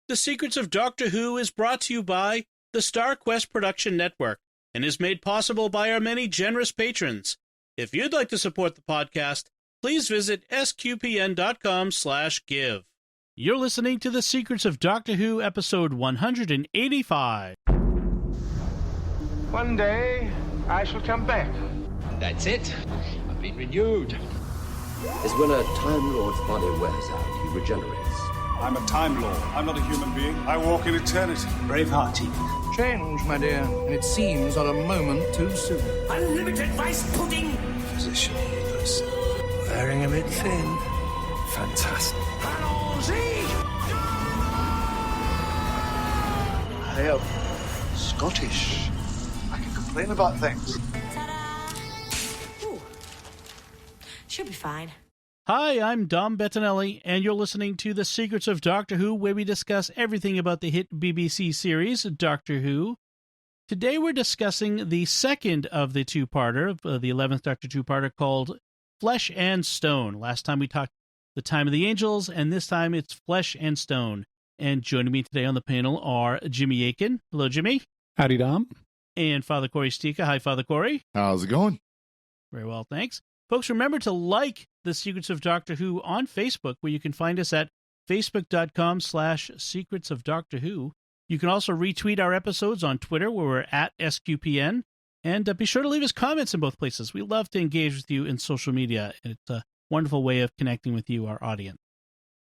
The Secrets of Doctor Who is brought to you by the Star Quest Production Network and is made possible by our many generous patrons. If you'd like to support the podcast, please visit sqpn.com/give. You're listening to The Secrets of Doctor Who, episode 185. One day, I shall come back. That's it. I've been renewed. Is when a Time Lord's body wears out, he regenerates. I'm a Time Lord. I'm not a human being. I walk in eternity. Braveheart. Change, my dear, and it seems on a moment too soon. Unlimited rice pudding. Physician healers. Wearing a bit thin. Fantastic. I am Scottish. I can complain about things. Ta-da! Ooh. Should be fine. Hi, I'm Dom Bettinelli, and you're listening to The Secrets of Doctor Who, where we discuss everything about the hit BBC series, Doctor Who. Today we're discussing the second of the two-parter, the 11th Doctor two-parter, called Flesh and Stone. Last time we talked The Time of the Angels, and this time it's Flesh and Stone. And joining me today on the panel are Jimmy Akin. Hello, Jimmy. Howdy, Dom. And Father Cory Sticha. Hi, Father Cory. How's it going? Very well, thanks. Folks, remember to like The Secrets of Doctor Who on Facebook, where you can find us at facebook.com/Secrets of Doctor Who. You can also retweet our episodes on Twitter, where we're at SQPN. And be sure to leave us comments in both places. We love to engage with you in social media. It's a wonderful way of connecting with you, our audience.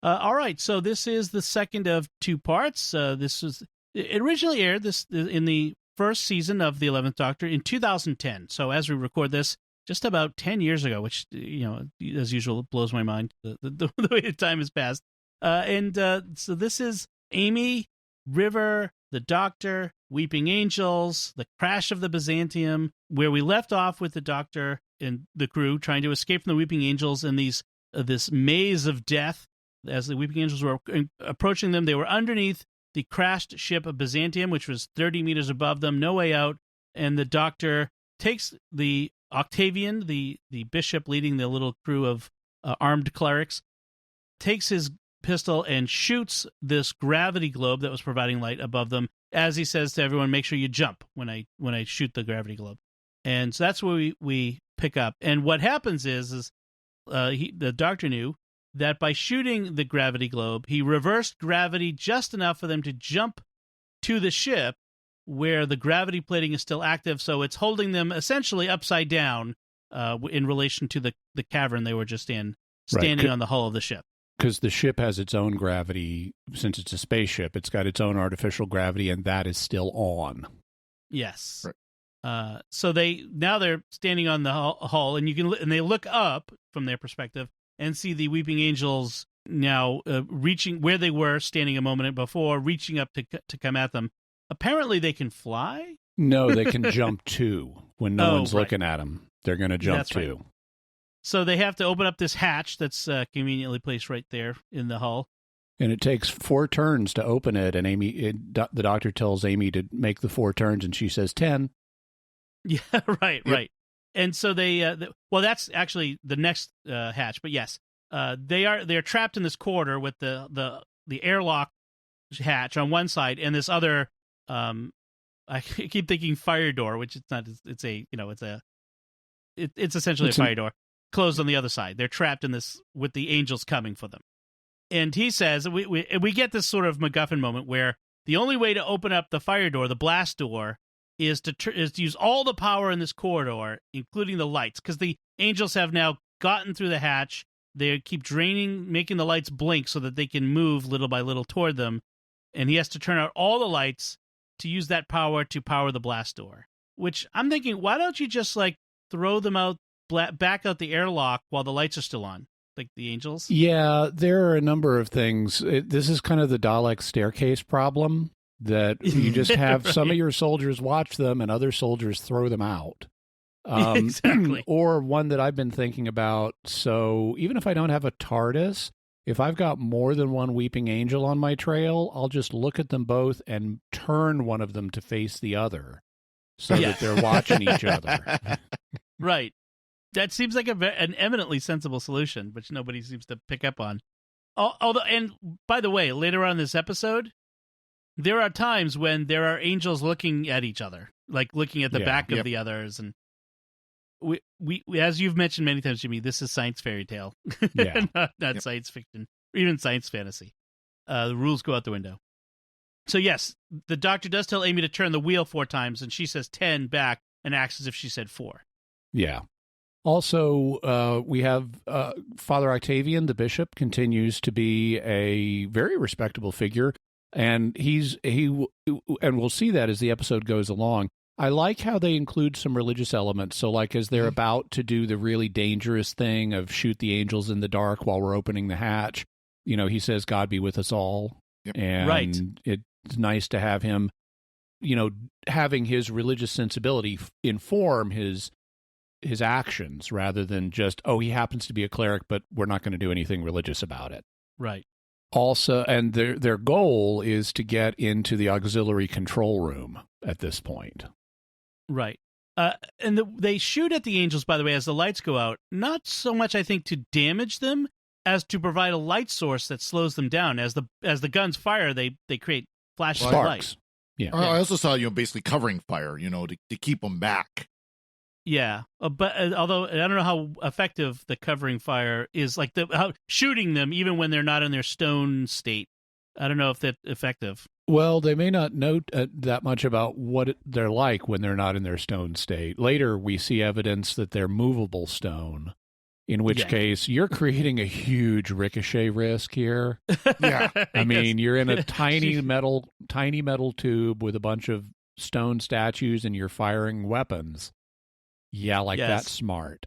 All right, so this is the second of two parts. It originally aired in the first season of the 11th Doctor in 2010. So as we record this, just about 10 years ago, which, as usual, blows my mind, the way the time has passed. So this is Amy, River, the Doctor, Weeping Angels, the crash of the Byzantium, where we left off with the Doctor and the crew trying to escape from the Weeping Angels in this maze of death. As the Weeping Angels were approaching them, they were underneath the crashed ship of Byzantium, which was 30 meters above them, no way out, and the Doctor takes the Octavian, the bishop leading the little crew of armed clerics, takes his pistol and shoots this gravity globe that was providing light above them. As he says to everyone, make sure you jump when I shoot the gravity globe. And so that's where we pick up. And what happens is the Doctor knew that by shooting the gravity globe, he reversed gravity just enough for them to jump to the ship, where the gravity plating is still active, so it's holding them essentially upside down in relation to the cavern they were just in, standing on the hull of the ship. Because the ship has its own gravity. Since it's a spaceship, it's got its own artificial gravity, and that is still on. Yes. Right. So they're standing on the hull, and they look up from their perspective and see the Weeping Angels now reaching where they were standing a moment before, reaching up to come at them. Apparently they can fly? No, they can jump too. When no one's looking at them, they're going to jump too. Right. So they have to open up this hatch that's conveniently placed right there in the hull. And it takes 4 turns to open it, and the Doctor tells Amy to make the 4 turns, and she says 10. Yeah, right, yep. Right. And so well, that's actually the next hatch, but yes, they're trapped in this corridor with the airlock hatch on one side and this other. I keep thinking fire door, which it's not. It's essentially a fire door closed on the other side. They're trapped in this with the angels coming for them. And he says we get this sort of MacGuffin moment where the only way to open up the fire door, the blast door, is to use all the power in this corridor, including the lights, because the angels have now gotten through the hatch. They keep making the lights blink so that they can move little by little toward them. And he has to turn out all the lights to use that power to power the blast door. Which I'm thinking, why don't you just throw them out, back out the airlock while the lights are still on, like the angels? Yeah, there are a number of things. This is kind of the Dalek staircase problem, that you just have some of your soldiers watch them and other soldiers throw them out. Exactly. Or one that I've been thinking about. So even if I don't have a TARDIS, if I've got more than one Weeping Angel on my trail, I'll just look at them both and turn one of them to face the other so that they're watching each other. Right. That seems like an eminently sensible solution, which nobody seems to pick up on. Although, and by the way, later on in this episode, there are times when there are angels looking at each other, like looking at the back of the others, and we as you've mentioned many times, Jimmy, this is science fairy tale, not science fiction, or even science fantasy. The rules go out the window. So yes, the doctor does tell Amy to turn the wheel 4 times, and she says 10 back and acts as if she said 4. Yeah. Also, we have Father Octavian, the bishop, continues to be a very respectable figure, and we'll see that as the episode goes along. I like how they include some religious elements. So, like, as they're about to do the really dangerous thing of shoot the angels in the dark while we're opening the hatch, he says, "God be with us all." Yep. And it's nice to have him, having his religious sensibility inform his actions rather than just, he happens to be a cleric, but we're not going to do anything religious about it. Right. Also, and their goal is to get into the auxiliary control room at this point. Right. And they shoot at the angels, by the way, as the lights go out, not so much, I think, to damage them as to provide a light source that slows them down. As the guns fire, they create flashes of light. Yeah. I also saw, basically covering fire, to keep them back. Yeah, but although I don't know how effective the covering fire is, like shooting them even when they're not in their stone state. I don't know if that's effective. Well, they may not know that much about what they're like when they're not in their stone state. Later, we see evidence that they're movable stone, in which case you're creating a huge ricochet risk here. Yeah. I mean, you're in a tiny metal tube with a bunch of stone statues and you're firing weapons. Yeah, that's smart.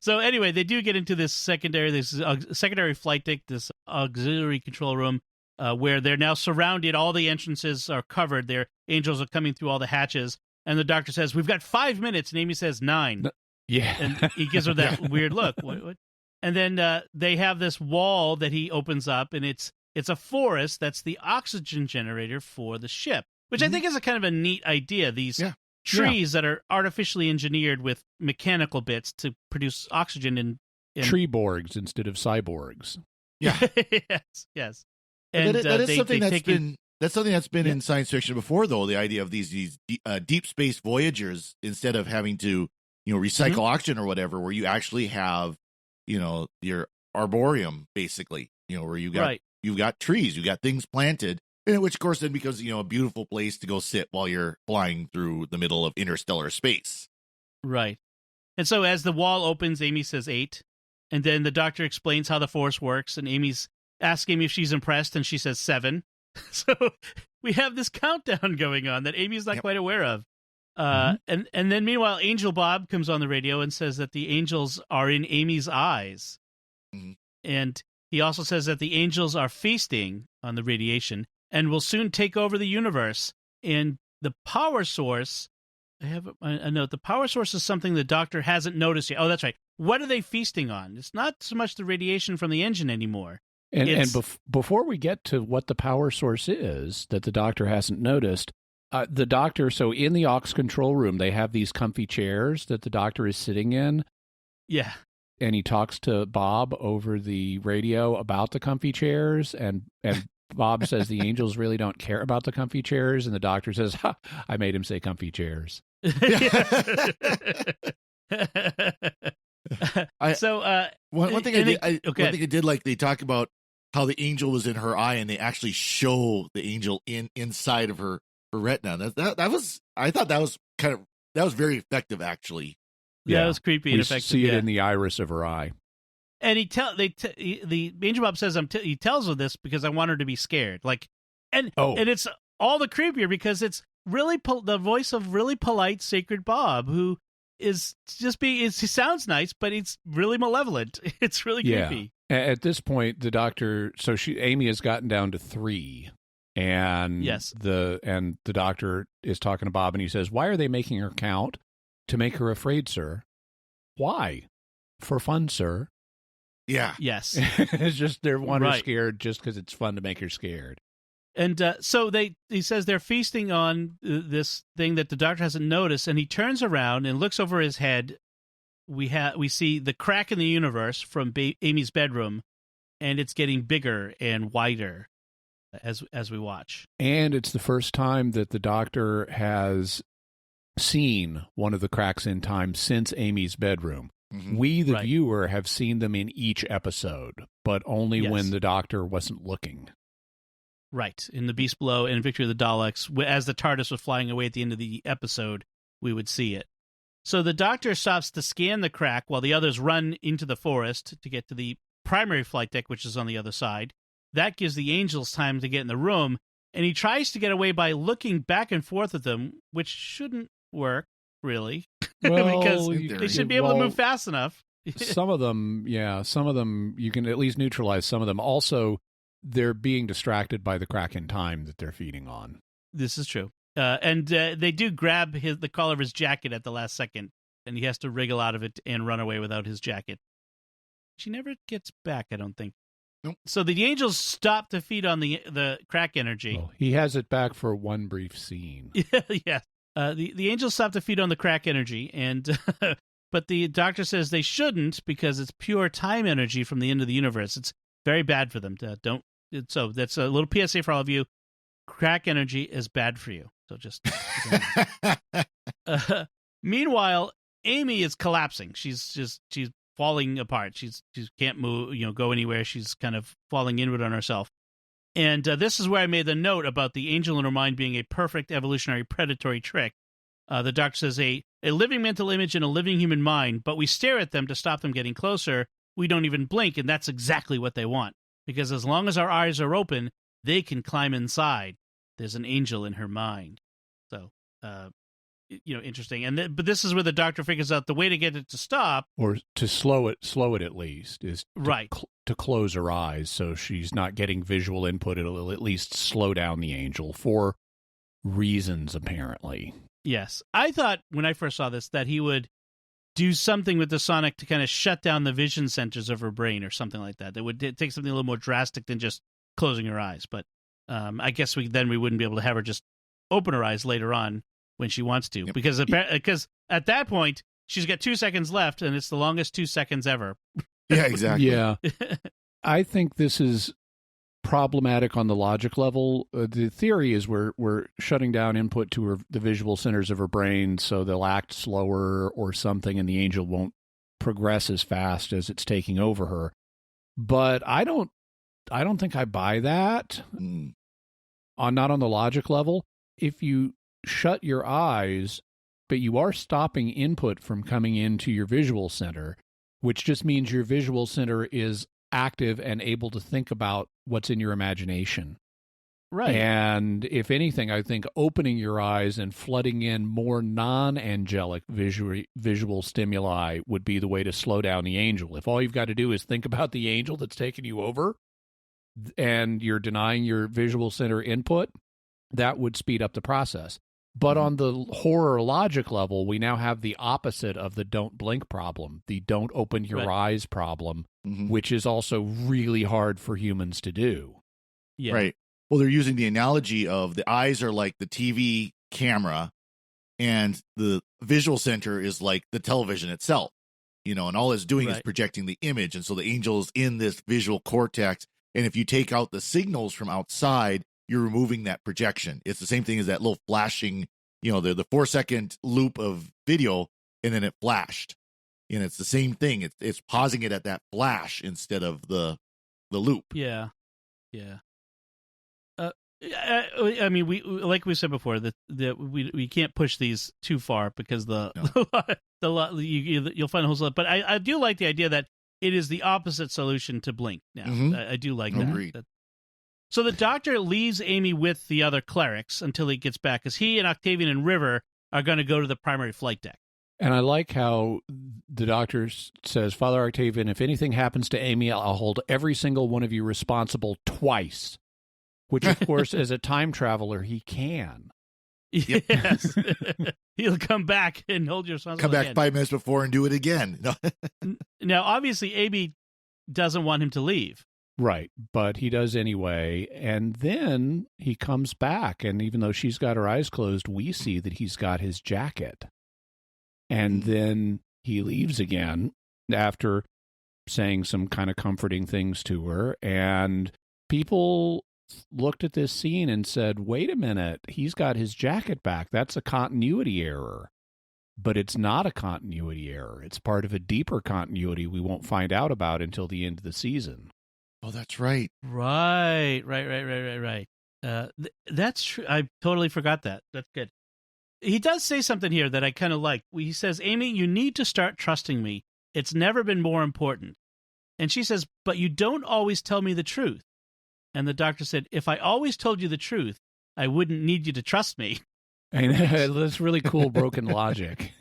So anyway, they do get into this secondary flight deck, this auxiliary control room, where they're now surrounded. All the entrances are covered. Their angels are coming through all the hatches. And the doctor says, "We've got 5 minutes." And Amy says 9. Yeah. And he gives her that weird look. What? And then they have this wall that he opens up, and it's a forest. That's the oxygen generator for the ship, which I think is a kind of a neat idea. These trees that are artificially engineered with mechanical bits to produce oxygen in tree borgs instead of cyborgs. Yeah. yes. And that is something that's been in science fiction before, though. The idea of these deep space voyagers, instead of having to recycle oxygen or whatever, where you actually have your arboreum, basically, where you've got trees, you got things planted. And which, of course, then becomes, a beautiful place to go sit while you're flying through the middle of interstellar space. Right. And so as the wall opens, Amy says 8. And then the doctor explains how the force works. And Amy's asking Amy if she's impressed. And she says 7. So we have this countdown going on that Amy's not quite aware of. And then meanwhile, Angel Bob comes on the radio and says that the angels are in Amy's eyes. Mm-hmm. And he also says that the angels are feasting on the radiation and will soon take over the universe. And the power source, I have a note, the power source is something the doctor hasn't noticed yet. Oh, that's right. What are they feasting on? It's not so much the radiation from the engine anymore. And before we get to what the power source is that the doctor hasn't noticed, the doctor, so in the aux control room, they have these comfy chairs that the doctor is sitting in. Yeah. And he talks to Bob over the radio about the comfy chairs, and Bob says the angels really don't care about the comfy chairs, and the doctor says, I made him say comfy chairs. One thing I did like, they talk about how the angel was in her eye, and they actually show the angel inside of her retina. I thought that was very effective, actually. Yeah, that was creepy and effective. See it in the iris of her eye. And the Angel Bob says he tells her this because I want her to be scared. And it's all the creepier because it's really the voice of really polite Sacred Bob, who is just he sounds nice, but it's really malevolent. It's really creepy. At this point, the doctor, Amy has gotten down to 3, and the doctor is talking to Bob, and he says, "Why are they making her count? To make her afraid, sir." "Why? For fun, sir." Yeah. Yes. It's just they want her scared just because it's fun to make her scared. And so he says they're feasting on this thing that the doctor hasn't noticed, and he turns around and looks over his head. We see the crack in the universe from Amy's bedroom, and it's getting bigger and wider as we watch. And it's the first time that the Doctor has seen one of the cracks in time since Amy's bedroom. Mm-hmm. We, the viewer, have seen them in each episode, but only when the Doctor wasn't looking. Right. In The Beast Below and Victory of the Daleks, as the TARDIS was flying away at the end of the episode, we would see it. So the Doctor stops to scan the crack while the others run into the forest to get to the primary flight deck, which is on the other side. That gives the Angels time to get in the room, and he tries to get away by looking back and forth with them, which shouldn't work, really, well, because they should be able to move fast enough. Some of them, you can at least neutralize some of them. Also, they're being distracted by the crack in time that they're feeding on. This is true. And they do grab the collar of his jacket at the last second, and he has to wriggle out of it and run away without his jacket. She never gets back, I don't think. Nope. So the Angels stop to feed on the crack energy. Well, he has it back for one brief scene. Yes. The Angels stop to feed on the crack energy, and but the Doctor says they shouldn't because it's pure time energy from the end of the universe. It's very bad for them. So that's a little PSA for all of you. Crack energy is bad for you. So just meanwhile, Amy is collapsing. She's falling apart. She can't move, go anywhere. She's kind of falling inward on herself. And this is where I made the note about the angel in her mind being a perfect evolutionary predatory trick. The Doctor says a living mental image in a living human mind, but we stare at them to stop them getting closer. We don't even blink, and that's exactly what they want. Because as long as our eyes are open, they can climb inside. There's an angel in her mind. So, interesting. But this is where the Doctor figures out the way to get it to stop, or to slow it at least, is to close her eyes so she's not getting visual input. It'll at least slow down the angel for reasons, apparently. Yes. I thought when I first saw this that he would do something with the sonic to kind of shut down the vision centers of her brain or something like that. That would take something a little more drastic than just closing her eyes. But I guess we wouldn't be able to have her just open her eyes later on when she wants to. Yep. Because at that point, she's got 2 seconds left, and it's the longest 2 seconds ever. Yeah, exactly. Yeah. I think this is problematic on the logic level. The theory is we're shutting down input to the visual centers of her brain so they'll act slower or something, and the angel won't progress as fast as it's taking over her. But I don't think I buy that. Not on the logic level. If you shut your eyes, but you are stopping input from coming into your visual center, which just means your visual center is active and able to think about what's in your imagination. Right. And if anything, I think opening your eyes and flooding in more non-angelic visual stimuli would be the way to slow down the angel. If all you've got to do is think about the angel that's taking you over and you're denying your visual center input, that would speed up the process. But on the horror logic level, we now have the opposite of the don't blink problem, the don't open your eyes problem, which is also really hard for humans to do. Yeah. Right. Well, they're using the analogy of the eyes are like the TV camera and the visual center is like the television itself, and all it's doing is projecting the image. And so the angel is in this visual cortex. And if you take out the signals from outside, you're removing that projection. It's the same thing as that little flashing, the 4-second loop of video, and then it flashed. And it's the same thing. It's pausing it at that flash instead of the loop. Yeah. Yeah. I mean, we like we said before that we can't push these too far because you'll find a whole lot. But I do like the idea that it is the opposite solution to blink. Now I do like that. So the Doctor leaves Amy with the other clerics until he gets back, because he and Octavian and River are going to go to the primary flight deck. And I like how the Doctor says, Father Octavian, if anything happens to Amy, I'll hold every single one of you responsible twice. Which, of course, as a time traveler, he can. Yes. He'll come back and hold you responsible. Come back again. 5 minutes before and do it again. Now, obviously, Amy doesn't want him to leave. Right, but he does anyway. And then he comes back, and even though she's got her eyes closed, we see that he's got his jacket. And then he leaves again after saying some kind of comforting things to her. And people looked at this scene and said, wait a minute, he's got his jacket back. That's a continuity error. But it's not a continuity error. It's part of a deeper continuity we won't find out about until the end of the season. Oh, that's right. Right. That's true. I totally forgot that. That's good. He does say something here that I kind of like. He says, Amy, you need to start trusting me. It's never been more important. And she says, but you don't always tell me the truth. And the doctor said, if I always told you the truth, I wouldn't need you to trust me. And that's really cool broken logic.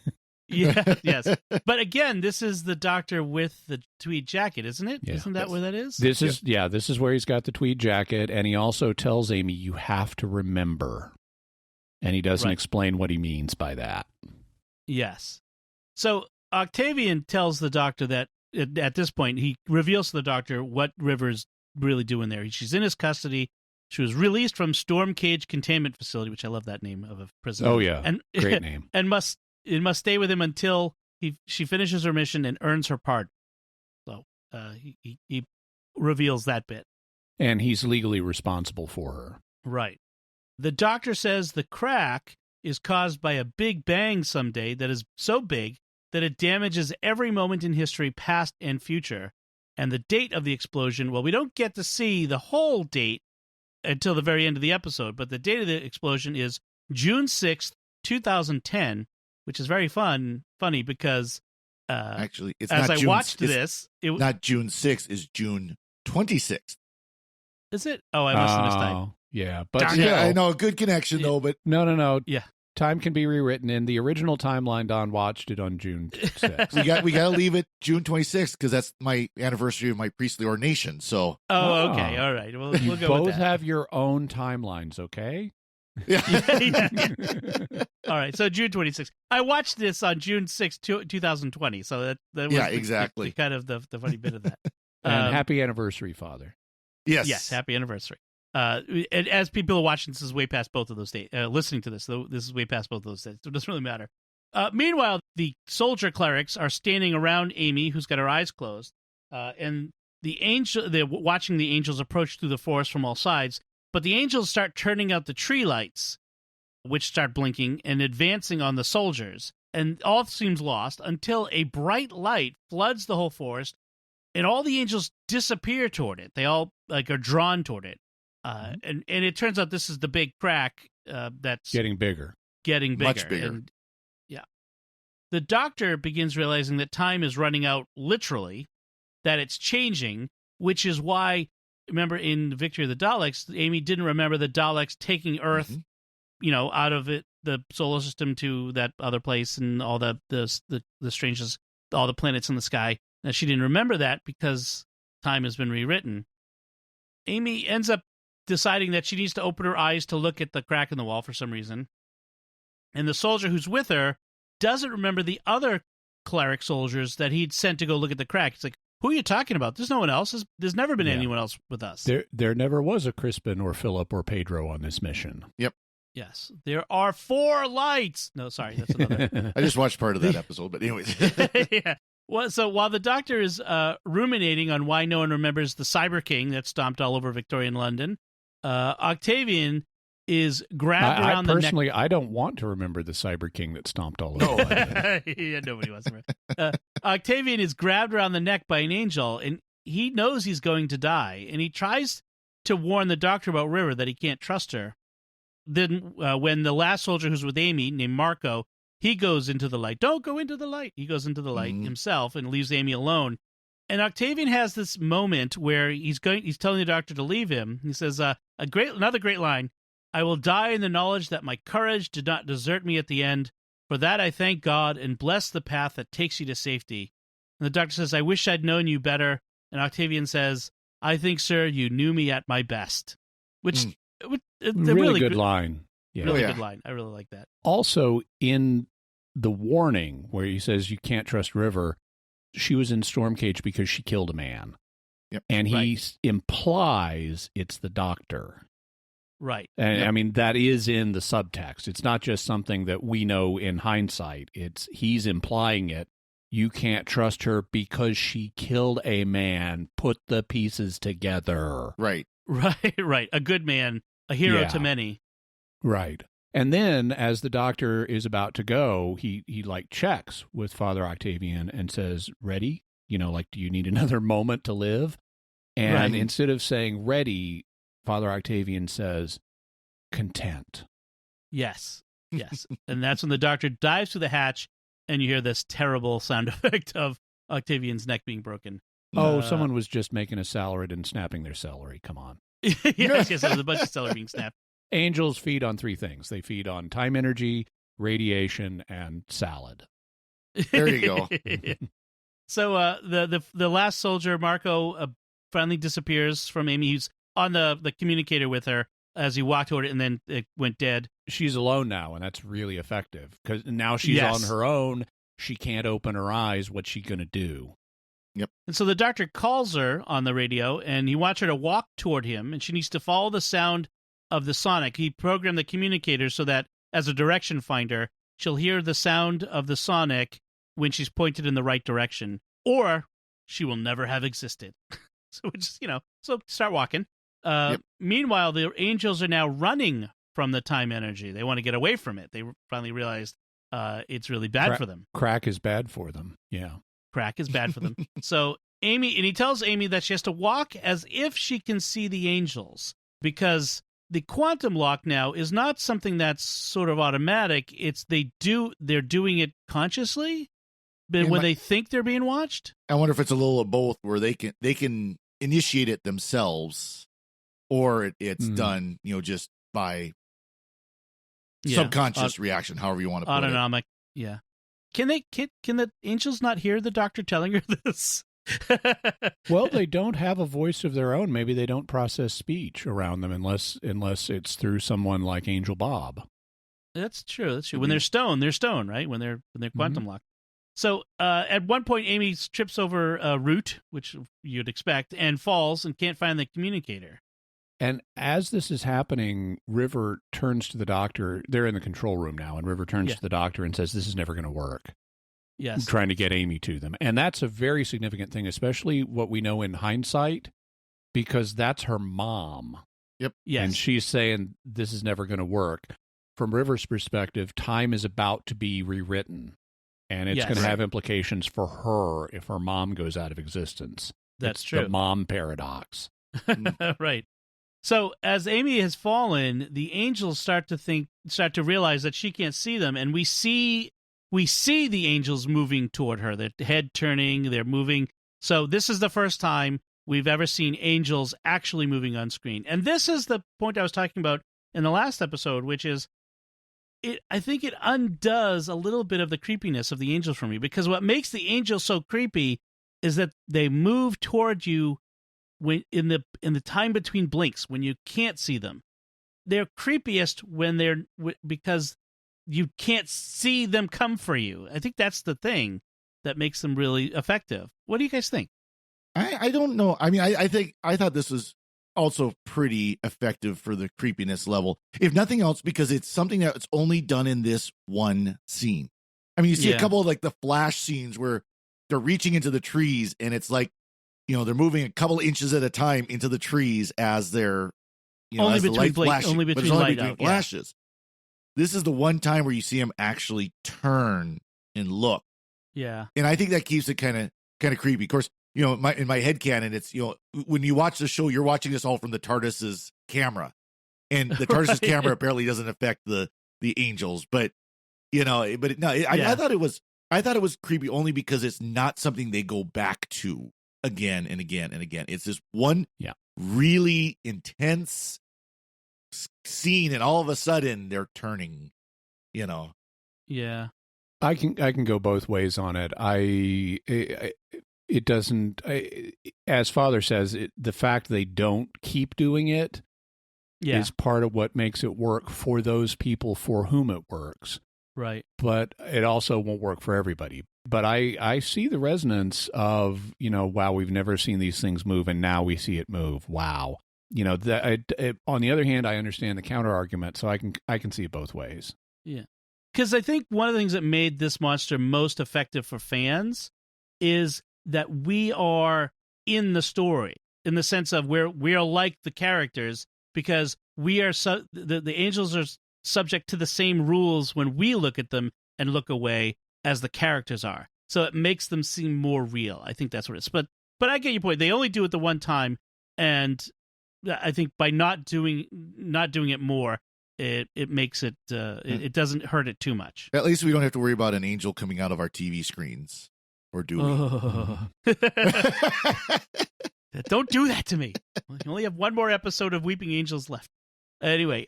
Yes. But again, this is the doctor with the tweed jacket, isn't it? Yeah. Isn't that where that is? This is where he's got the tweed jacket, and he also tells Amy, you have to remember. And he doesn't explain what he means by that. Yes. So Octavian tells the doctor that at this point, he reveals to the doctor what River's really doing there. She's in his custody. She was released from Storm Cage Containment Facility, which I love that name of a prison. Oh, yeah. Great name. And must stay with him until she finishes her mission and earns her pardon. So he reveals that bit. And he's legally responsible for her. Right. The doctor says the crack is caused by a big bang someday that is so big that it damages every moment in history, past and future. And the date of the explosion, well, we don't get to see the whole date until the very end of the episode, but the date of the explosion is June 6th, 2010, which is very funny because actually, it's as not I June, watched this, it not June 6th, it's June 26th. Is it? Oh, I must have missed time. Yeah, but yeah, I know, good connection though, but no. Yeah. Time can be rewritten. In the original timeline, Don watched it on June 6th. we got to leave it June 26th because that's my anniversary of my priestly ordination. So, okay, all right. We'll you go both with that. have your own timelines, okay? Yeah. All right, so June 26th. I watched this on June 6th, 2020. So that was exactly the kind of the funny bit of that. And happy anniversary, Father. Yes, happy anniversary. And as people are watching, this is way past both of those dates. Listening to this, though, this is way past both of those dates. So it doesn't really matter. Meanwhile, the soldier clerics are standing around Amy, who's got her eyes closed, and they're watching the angels approach through the forest from all sides. But the angels start turning out the tree lights, which start blinking and advancing on the soldiers. And all seems lost until a bright light floods the whole forest, and all the angels disappear toward it. They all are drawn toward it. And it turns out this is the big crack that's getting bigger. Much bigger. And, yeah. The doctor begins realizing that time is running out literally, that it's changing, which is why, remember in Victory of the Daleks, Amy didn't remember the Daleks taking Earth, out of the solar system to that other place and all the strangeness, all the planets in the sky. Now, she didn't remember that because time has been rewritten. Amy ends up deciding that she needs to open her eyes to look at the crack in the wall for some reason. And the soldier who's with her doesn't remember the other cleric soldiers that he'd sent to go look at the crack. It's like, who are you talking about? There's no one else. There's never been anyone else with us. There never was a Crispin or Philip or Pedro on this mission. Yep. Yes. There are 4 lights. No, sorry. That's another. I just watched part of that episode, but anyways. Yeah. Well, so while the doctor is ruminating on why no one remembers the Cyber King that stomped all over Victorian London, Octavian is grabbed around the neck. Personally, I don't want to remember the Cyber King that stomped all over. Yeah, nobody wants to remember. Octavian is grabbed around the neck by an angel, and he knows he's going to die, and he tries to warn the doctor about River that he can't trust her. Then when the last soldier who's with Amy, named Marco, he goes into the light. Don't go into the light. He goes into the light himself and leaves Amy alone. And Octavian has this moment where he's telling the doctor to leave him. He says, another great line, I will die in the knowledge that my courage did not desert me at the end. For that I thank God and bless the path that takes you to safety. And the doctor says, I wish I'd known you better. And Octavian says, I think, sir, you knew me at my best. Which it's a really good line. Yeah. Really good line. I really like that. Also, in the warning where he says you can't trust River, she was in Storm Cage because she killed a man. Yep. And he implies it's the doctor. Right. And I mean, that is in the subtext. It's not just something that we know in hindsight. He's implying it You can't trust her because she killed a man. Put the pieces together. Right. Right. A good man, a hero to many. Right. And then as the doctor is about to go, he like checks with Father Octavian and says, ready? You know, like, do you need another moment to live? And instead of saying ready, Father Octavian says, content. Yes. And that's when the doctor dives through the hatch and you hear this terrible sound effect of Octavian's neck being broken. Someone was just making a salad and snapping their celery. Come on. yes, there was a bunch of celery being snapped. Angels feed on 3 things. They feed on time energy, radiation, and salad. There you go. So the last soldier, Marco, finally disappears from Amy. He's on the communicator with her as he walked toward it, and then it went dead. She's alone now, and that's really effective because now she's on her own. She can't open her eyes. What's she going to do? Yep. And so the doctor calls her on the radio, and he wants her to walk toward him, and she needs to follow the sound of the sonic. He programmed the communicator so that as a direction finder, she'll hear the sound of the sonic when she's pointed in the right direction, or she will never have existed. So start walking. Meanwhile, the angels are now running from the time energy. They want to get away from it. They finally realized it's really bad for them. Crack is bad for them. Yeah. Crack is bad for them. So he tells Amy that she has to walk as if she can see the angels, because the quantum lock now is not something that's sort of automatic. It's they're doing it consciously, but when they think they're being watched. I wonder if it's a little of both, where they can initiate it themselves, or it's done, just by subconscious reaction, however you want to put autonomic. Yeah. Can the angels not hear the doctor telling her this? Well, they don't have a voice of their own. Maybe they don't process speech around them unless it's through someone like Angel Bob. That's true. When they're stone, right? When they're quantum locked. So at one point, Amy trips over a root, which you'd expect, and falls and can't find the communicator. And as this is happening, River turns to the doctor. They're in the control room now, and River turns to the doctor and says, this is never going to work. Yes. Trying to get Amy to them. And that's a very significant thing, especially what we know in hindsight, because that's her mom. Yep. Yes. And she's saying this is never going to work. From River's perspective, time is about to be rewritten, and it's going to have implications for her if her mom goes out of existence. That's it's true. The mom paradox. Right. So as Amy has fallen, the angels start to realize that she can't see them, and we see the angels moving toward her. Their head turning, they're moving. So this is the first time we've ever seen angels actually moving on screen. And this is the point I was talking about in the last episode, which is I think it undoes a little bit of the creepiness of the angels for me, because what makes the angels so creepy is that they move toward you when in the time between blinks, when you can't see them. They're creepiest when because you can't see them come for you. I think that's the thing that makes them really effective. What do you guys think? I don't know. I mean, I thought this was also pretty effective for the creepiness level, if nothing else, because it's something that's only done in this one scene. I mean, you see a couple of like the flash scenes where they're reaching into the trees, and it's like, they're moving a couple inches at a time into the trees as they're, only as the light flashing, only but between it's only light between out, flashes. This is the one time where you see him actually turn and look. Yeah. And I think that keeps it kind of creepy. Of course, in my headcanon, it's, when you watch the show, you're watching this all from the TARDIS's camera. And the TARDIS's camera apparently doesn't affect the angels. But, I thought it was creepy only because it's not something they go back to again and again and again. It's this one really intense scene, and all of a sudden they're turning, Yeah. I can go both ways on it. It doesn't, as Father says, the fact they don't keep doing it is part of what makes it work for those people for whom it works. Right. But it also won't work for everybody. But I see the resonance of, wow, we've never seen these things move, and now we see it move. Wow. On the other hand, I understand the counter argument, so I can see it both ways. Yeah. Because I think one of the things that made this monster most effective for fans is that we are in the story, in the sense of we are like the characters, because we are the angels are subject to the same rules when we look at them and look away as the characters are. So it makes them seem more real. I think that's what it is. But I get your point. They only do it the one time, and I think by not doing it more, it makes it it doesn't hurt it too much. At least we don't have to worry about an angel coming out of our TV screens, or do we? Don't do that to me. We only have one more episode of Weeping Angels left. Anyway,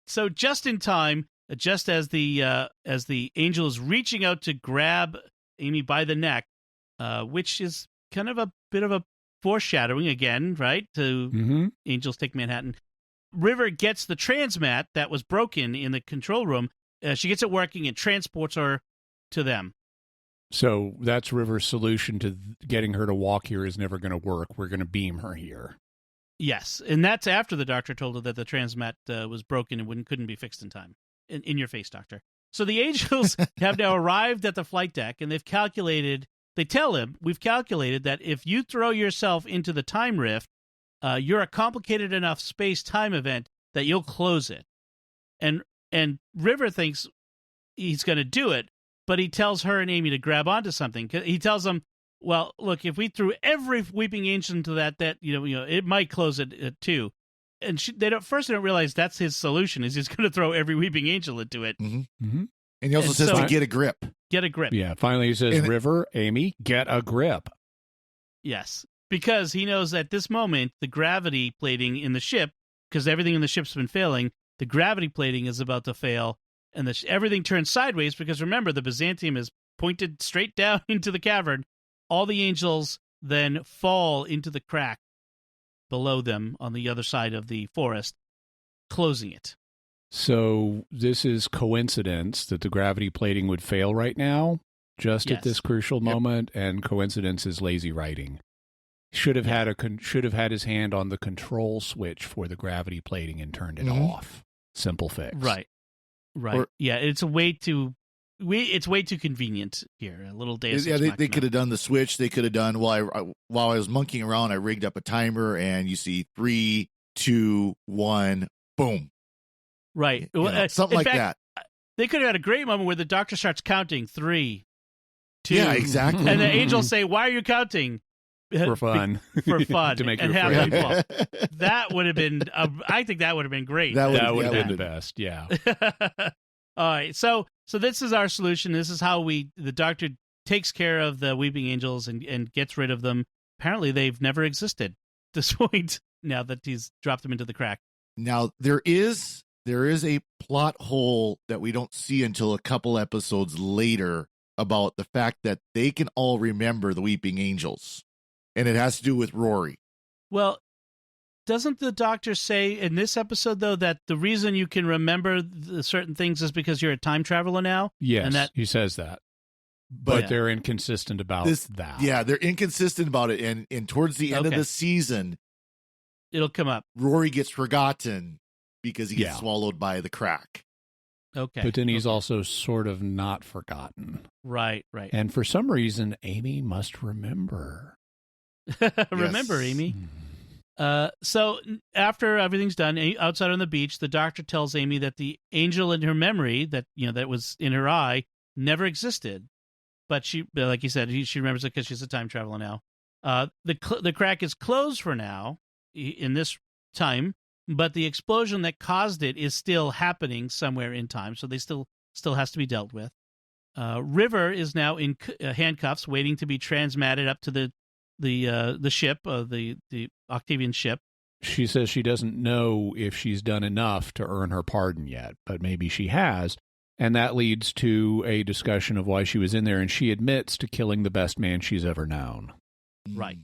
so just in time, just as the angel is reaching out to grab Amy by the neck, which is kind of a bit of a foreshadowing again, right? To Angels Take Manhattan. River gets the transmat that was broken in the control room. She gets it working and transports her to them. So that's River's solution to getting her to walk here is never going to work. We're going to beam her here. Yes, and that's after the doctor told her that the transmat was broken and couldn't be fixed in time. In your face, doctor. So the angels have now arrived at the flight deck, and they tell him, we've calculated that if you throw yourself into the time rift, you're a complicated enough space-time event that you'll close it. And River thinks he's going to do it, but he tells her and Amy to grab onto something. He tells them, well, look, if we threw every weeping angel into that it might close it too. And they don't realize that's his solution, is he's going to throw every weeping angel into it. Mm-hmm. Mm-hmm. And he also says to get a grip. Get a grip. Yeah, finally he says, River, Amy, get a grip. Yes, because he knows at this moment, the gravity plating in the ship, because everything in the ship's been failing, the gravity plating is about to fail, and everything turns sideways, because remember, the Byzantium is pointed straight down into the cavern. All the angels then fall into the crack below them on the other side of the forest, closing it. So this is coincidence that the gravity plating would fail right now, just at this crucial moment, and coincidence is lazy writing. Should have had his hand on the control switch for the gravity plating and turned it off. Simple fix. Right. It's way too convenient here. A little Deus Ex Machina. They could have done the switch. They could have done while I was monkeying around. I rigged up a timer, and you see 3, 2, 1, boom. Right. Something like that. They could have had a great moment where the doctor starts counting 3, 2. Yeah, exactly. And the angels say, "Why are you counting?" For fun. For fun. To make and her have afraid. That would have been. I think that would have been great. That would have been the best. Yeah. All right. So this is our solution. This is how the doctor takes care of the weeping angels and gets rid of them. Apparently, they've never existed at this point. Now that he's dropped them into the crack. Now there is a plot hole that we don't see until a couple episodes later about the fact that they can all remember the weeping angels, and it has to do with Rory. Well, doesn't the doctor say in this episode, though, that the reason you can remember certain things is because you're a time traveler now? Yes, and he says that. But they're inconsistent about that. Yeah, they're inconsistent about it. And towards the end of the season, it'll come up. Rory gets forgotten because he gets swallowed by the crack. Okay. But then he's also sort of not forgotten. Right. And for some reason, Amy must remember. Remember, Amy. So after everything's done, outside on the beach, the doctor tells Amy that the angel in her memory that was in her eye never existed, but she, like you said, she remembers it because she's a time traveler now. The crack is closed for now in this time, but the explosion that caused it is still happening somewhere in time, so they still has to be dealt with. River is now in handcuffs, waiting to be transmatted up to the ship, the Octavian ship. She says she doesn't know if she's done enough to earn her pardon yet, but maybe she has. And that leads to a discussion of why she was in there, and she admits to killing the best man she's ever known. Right.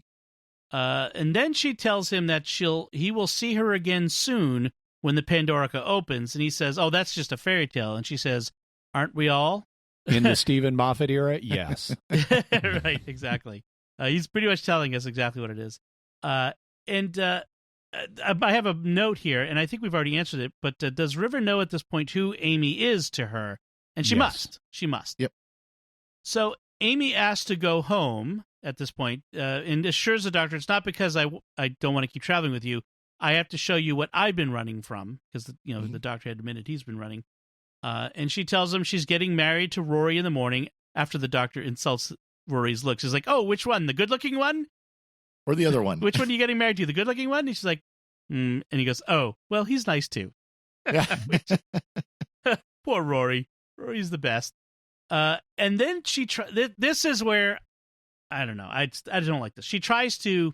And then she tells him that he will see her again soon when the Pandorica opens, and he says, "Oh, that's just a fairy tale." And she says, "Aren't we all?" In the Stephen Moffat era, yes. Right, exactly. He's pretty much telling us exactly what it is. And I have a note here, and I think we've already answered it, but does River know at this point who Amy is to her? And she must. She must. Yep. So Amy asks to go home at this point, and assures the doctor it's not because I don't want to keep traveling with you. I have to show you what I've been running from, because the doctor had admitted he's been running. And she tells him she's getting married to Rory in the morning after the doctor insults Rory's looks. He's like, oh, which one? The good-looking one? Or the other one? Which one are you getting married to? The good-looking one? And she's like, and he goes, oh, well, he's nice too. Poor Rory. Rory's the best. And then this is where, I don't know, I don't like this. She tries to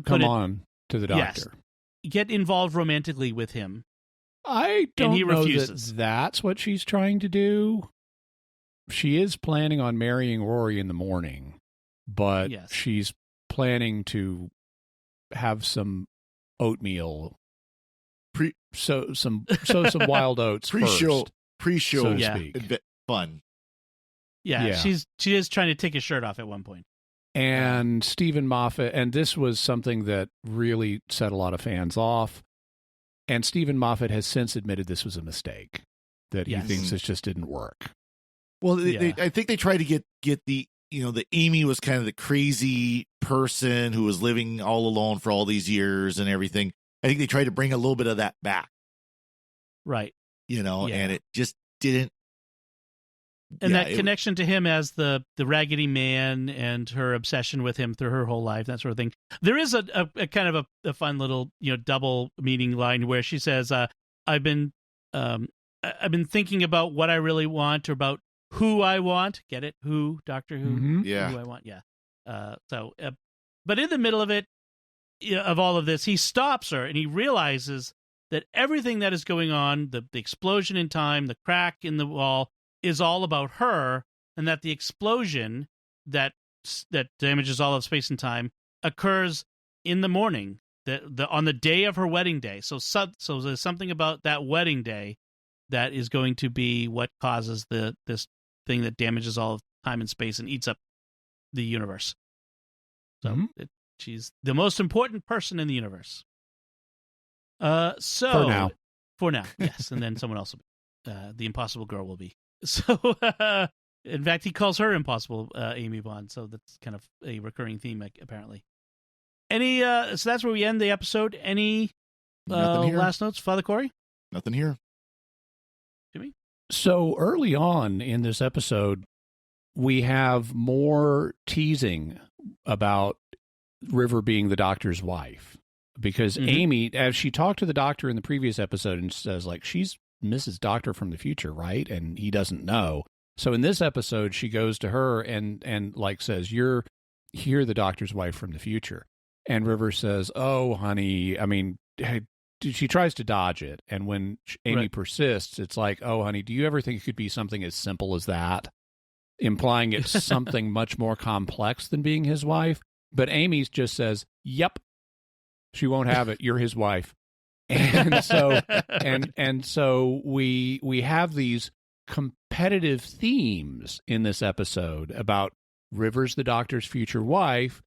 come on to the doctor. Yes, get involved romantically with him. I don't and he know refuses. That's what she's trying to do. She is planning on marrying Rory in the morning, but she's planning to have some oatmeal, sow some wild oats pre-show, so to speak. Fun. Yeah, she is trying to take his shirt off at one point. And Stephen Moffat, and this was something that really set a lot of fans off. And Stephen Moffat has since admitted this was a mistake, that he thinks this just didn't work. Well, I think they tried to get the, the Amy was kind of the crazy person who was living all alone for all these years and everything. I think they tried to bring a little bit of that back. Right. And it just didn't. And that connection to him as the Raggedy Man and her obsession with him through her whole life, that sort of thing. There is a kind of a fun little double meaning line where she says, "I've been thinking about what I really want, or about who I want." Get it? Who? Doctor Who? Mm-hmm. Yeah. Who I want? Yeah. But in the middle of it, of all of this, he stops her and he realizes that everything that is going on, the explosion in time, the crack in the wall, is all about her, and that the explosion that damages all of space and time occurs in the morning, on the day of her wedding day. So there's something about that wedding day that is going to be what causes this thing that damages all of time and space and eats up the universe. So she's the most important person in the universe. So for now, yes, and then someone else will be. The Impossible Girl will be. So, in fact, he calls her Impossible Amy Bond. So that's kind of a recurring theme, apparently. So that's where we end the episode. Any last notes, Father Cory? Nothing here. Jimmy? So early on in this episode, we have more teasing about River being the doctor's wife. Because Amy, as she talked to the doctor in the previous episode and says, like, she's Mrs. Doctor from the future, right? And he doesn't know. So in this episode, she goes to her and like says, you're the doctor's wife from the future. And River says, oh, honey, I mean, she tries to dodge it. And when Amy persists, it's like, oh, honey, do you ever think it could be something as simple as that? Implying it's something much more complex than being his wife. But Amy just says, yep, she won't have it. You're his wife. And so so we have these competitive themes in this episode about River's the doctor's future wife,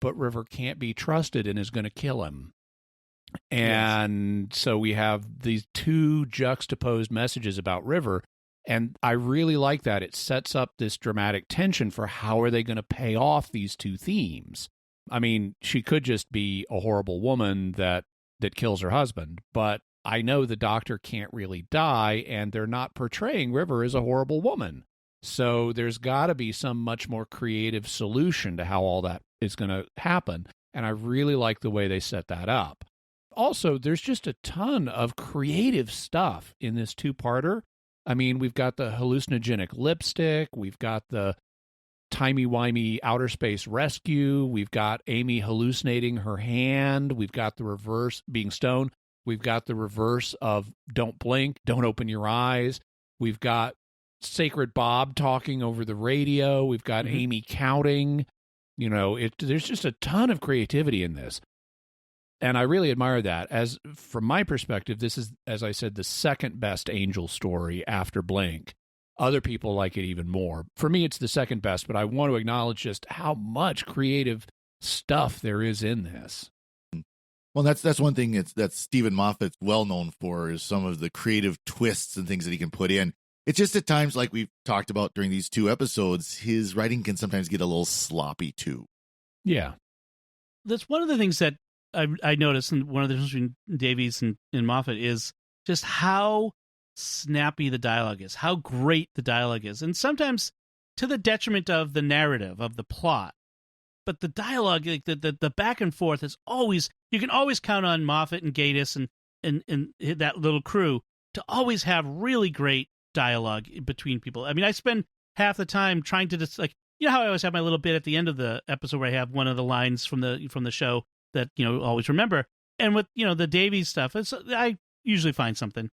but River can't be trusted and is going to kill him. And so we have these two juxtaposed messages about River, and I really like that. It sets up this dramatic tension for how are they going to pay off these two themes. I mean, she could just be a horrible woman that kills her husband, but I know the doctor can't really die, and they're not portraying River as a horrible woman. So there's got to be some much more creative solution to how all that is going to happen, and I really like the way they set that up. Also, there's just a ton of creative stuff in this two-parter. I mean, we've got the hallucinogenic lipstick, we've got the timey-wimey outer space rescue. We've got Amy hallucinating her hand. We've got the reverse being stoned. We've got the reverse of don't blink, don't open your eyes. We've got Sacred Bob talking over the radio. We've got Amy counting. There's just a ton of creativity in this. And I really admire that. As from my perspective, this is, as I said, the second best Angel story after Blink. Other people like it even more. For me, it's the second best, but I want to acknowledge just how much creative stuff there is in this. Well, that's one thing that Stephen Moffat's well known for, is some of the creative twists and things that he can put in. It's just at times, like we've talked about during these 2 episodes, his writing can sometimes get a little sloppy too. Yeah. That's one of the things that I noticed, and one of the differences between Davies and Moffat is just how snappy the dialogue is, how great the dialogue is, and sometimes to the detriment of the narrative, of the plot. But the dialogue, like the back and forth is always, you can always count on Moffat and Gatiss and that little crew to always have really great dialogue between people. I mean, I spend half the time trying to just, like, you know how I always have my little bit at the end of the episode where I have one of the lines from the show that, you know, always remember. And with, you know, the Davies stuff, I usually find something.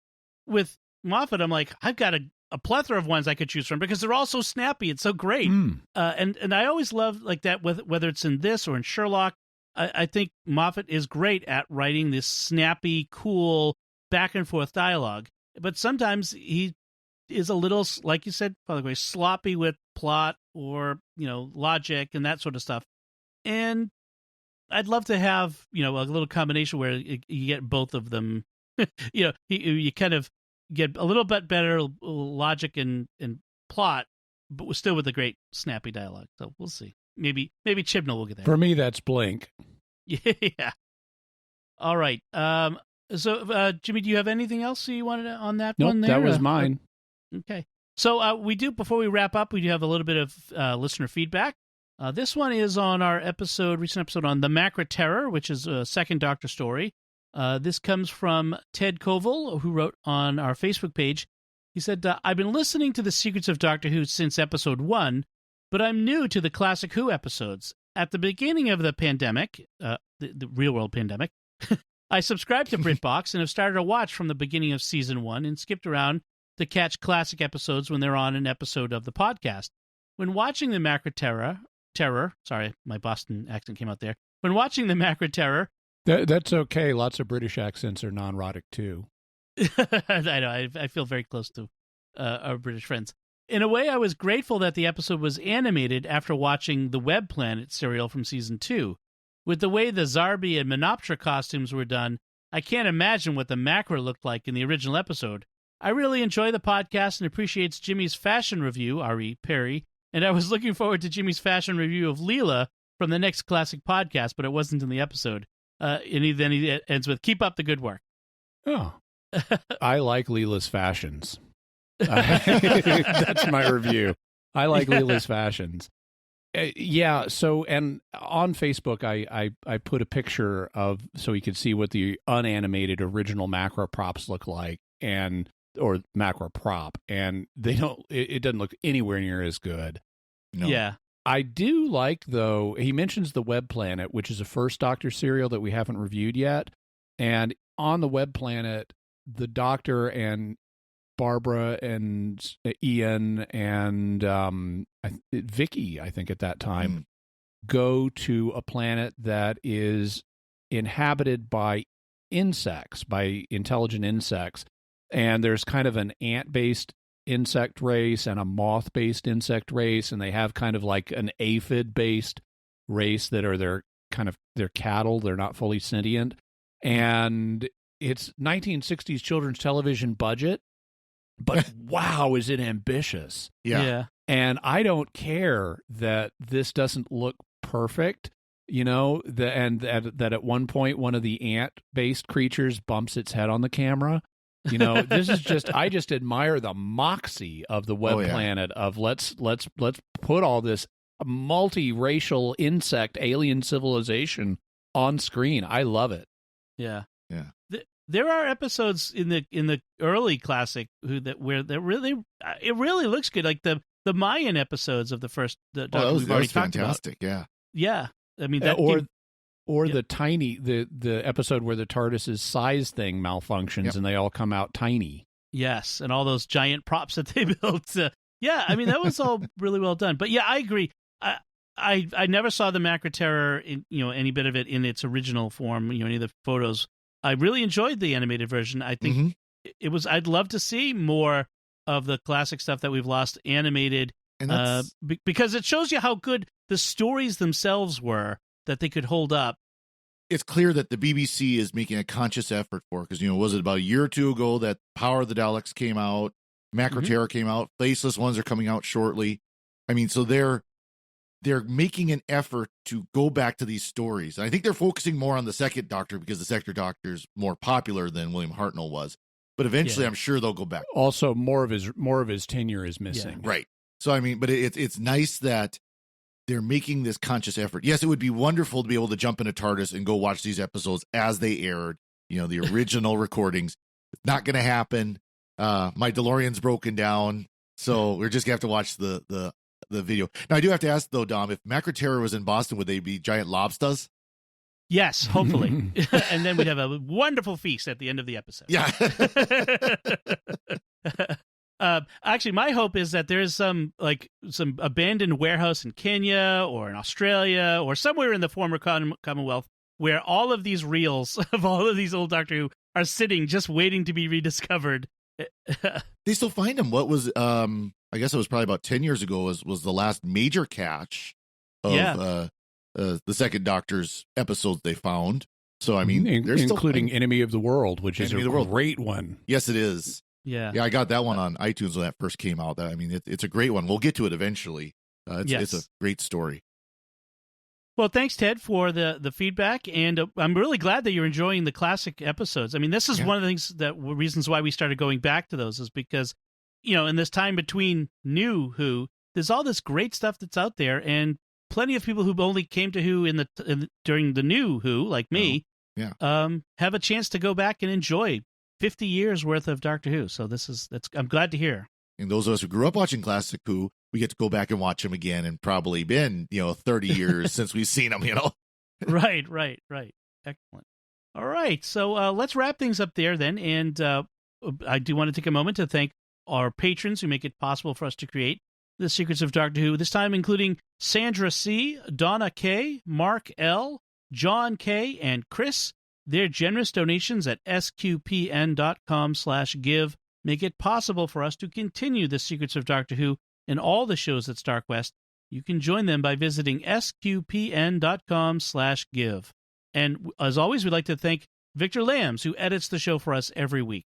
With Moffat, I'm like, I've got a plethora of ones I could choose from because they're all so snappy. It's so great. And I always love like that, whether it's in this or in Sherlock. I think Moffat is great at writing this snappy, cool, back and forth dialogue. But sometimes he is a little, like you said, by the way, sloppy with plot or, you know, logic and that sort of stuff. And I'd love to have, you know, a little combination where you get both of them. You know, you kind of get a little bit better logic and plot, but still with the great snappy dialogue. So we'll see. Maybe Chibnall will get there. For me, that's Blink. Yeah. All right. So, Jimmy, do you have anything else you wanted on that one there? That was mine. Okay. So we do, before we wrap up, we do have a little bit of listener feedback. This one is on our recent episode on the Macra Terror, which is a second Doctor story. This comes from Ted Koval, who wrote on our Facebook page. He said, I've been listening to The Secrets of Doctor Who since episode 1, but I'm new to the classic Who episodes. At the beginning of the pandemic, the real-world pandemic, I subscribed to BritBox and have started to watch from the beginning of season 1 and skipped around to catch classic episodes when they're on an episode of the podcast. When watching the Macra Terror, sorry, my Boston accent came out there. When watching the Macra Terror... That's okay. Lots of British accents are non-erotic, too. I know. I feel very close to our British friends. In a way, I was grateful that the episode was animated after watching the Web Planet serial from season 2. With the way the Zarbi and Menoptera costumes were done, I can't imagine what the Macra looked like in the original episode. I really enjoy the podcast and appreciates Jimmy's fashion review, R.E. Perry, and I was looking forward to Jimmy's fashion review of Leela from the next classic podcast, but it wasn't in the episode. And then he ends with, keep up the good work. Oh. I like Leela's fashions. That's my review. I like Leela's fashions. Yeah, so, and on Facebook, I put a picture of, so you could see what the unanimated original Macra props look like, or Macra prop, and it doesn't look anywhere near as good. No. Yeah. I do like, though, he mentions the Web Planet, which is a first Doctor serial that we haven't reviewed yet, and on the Web Planet, the Doctor and Barbara and Ian and Vicky, I think at that time, go to a planet that is inhabited by insects, by intelligent insects. And there's kind of an ant-based insect race and a moth-based insect race, and they have kind of like an aphid-based race that are their cattle. They're not fully sentient. And it's 1960s children's television budget, but wow, is it ambitious. Yeah. And I don't care that this doesn't look perfect, you know, that at one point one of the ant-based creatures bumps its head on the camera. You know, this is just, I just admire the moxie of the Web Planet of let's put all this multiracial insect alien civilization on screen. I love it. Yeah. Yeah. There are episodes in the early classic where it really looks good, like the Mayan episodes of the first. That was fantastic. About. Yeah. I mean, the episode where the TARDIS's size thing malfunctions and they all come out tiny. Yes, and all those giant props that they built. Yeah, I mean that was all really well done. But yeah, I agree. I never saw the Macra Terror, any bit of it in its original form. Any of the photos. I really enjoyed the animated version. I think it was. I'd love to see more of the classic stuff that we've lost animated, and because it shows you how good the stories themselves were, that they could hold up. It's clear that the BBC is making a conscious effort for, because was it about a year or two ago that Power of the Daleks came out, Macroterra came out. Faceless ones are coming out shortly. I mean, so they're making an effort to go back to these stories. And I think they're focusing more on the second Doctor because the second Doctor's more popular than William Hartnell was. But eventually, I'm sure they'll go back. Also, more of his tenure is missing. Yeah. Right. So, I mean, but it's nice that they're making this conscious effort. Yes, it would be wonderful to be able to jump into TARDIS and go watch these episodes as they aired, the original recordings. It's not going to happen. My DeLorean's broken down, so we're just going to have to watch the video. Now, I do have to ask, though, Dom, if Macroterra was in Boston, would they be giant lobsters? Yes, hopefully. And then we'd have a wonderful feast at the end of the episode. Yeah. Actually, my hope is that there's some abandoned warehouse in Kenya or in Australia or somewhere in the former Commonwealth where all of these reels of all of these old Doctor Who are sitting just waiting to be rediscovered. They still find them. What was, I guess it was probably about 10 years ago was the last major catch of the second Doctor's episodes they found. So, I mean, including Enemy of the World, which is a great one. Yes, it is. Yeah, I got that one on iTunes when that first came out. I mean, it's a great one. We'll get to it eventually. It's a great story. Well, thanks, Ted, for the feedback, and I'm really glad that you're enjoying the classic episodes. I mean, this is one of the things reasons why we started going back to those is because, in this time between New Who, there's all this great stuff that's out there, and plenty of people who only came to Who during the New Who, like me, have a chance to go back and enjoy 50 years worth of Doctor Who. So I'm glad to hear. And those of us who grew up watching classic Who, we get to go back and watch them again, and probably been 30 years since we've seen them. Right. Excellent. All right, so let's wrap things up there then. And I do want to take a moment to thank our patrons who make it possible for us to create The Secrets of Doctor Who. This time including Sandra C, Donna K, Mark L, John K, and Chris. Their generous donations at sqpn.com/give make it possible for us to continue The Secrets of Doctor Who and all the shows at StarQuest. You can join them by visiting sqpn.com/give. And as always, we'd like to thank Victor Lambs, who edits the show for us every week.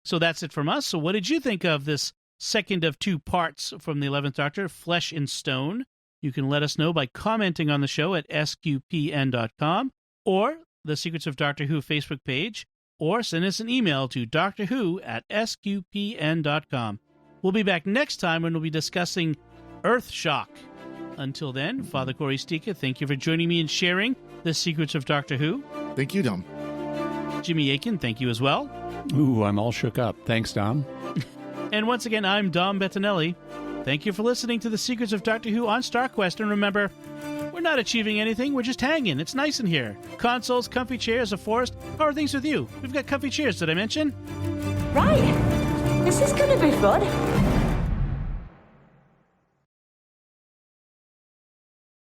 So that's it from us. So what did you think of this second of two parts from the 11th Doctor, Flesh and Stone? You can let us know by commenting on the show at sqpn.com or the Secrets of Doctor Who Facebook page, or send us an email to drwho@sqpn.com. We'll be back next time when we'll be discussing Earthshock. Until then, Father Cory Sticha, thank you for joining me and sharing The Secrets of Doctor Who. Thank you, Dom. Jimmy Akin, thank you as well. Ooh, I'm all shook up. Thanks, Dom. And once again, I'm Dom Bettinelli. Thank you for listening to The Secrets of Doctor Who on StarQuest. And remember, we're not achieving anything. We're just hanging. It's nice in here. Consoles, comfy chairs, a forest. How are things with you? We've got comfy chairs, did I mention? Right. This is going to be fun.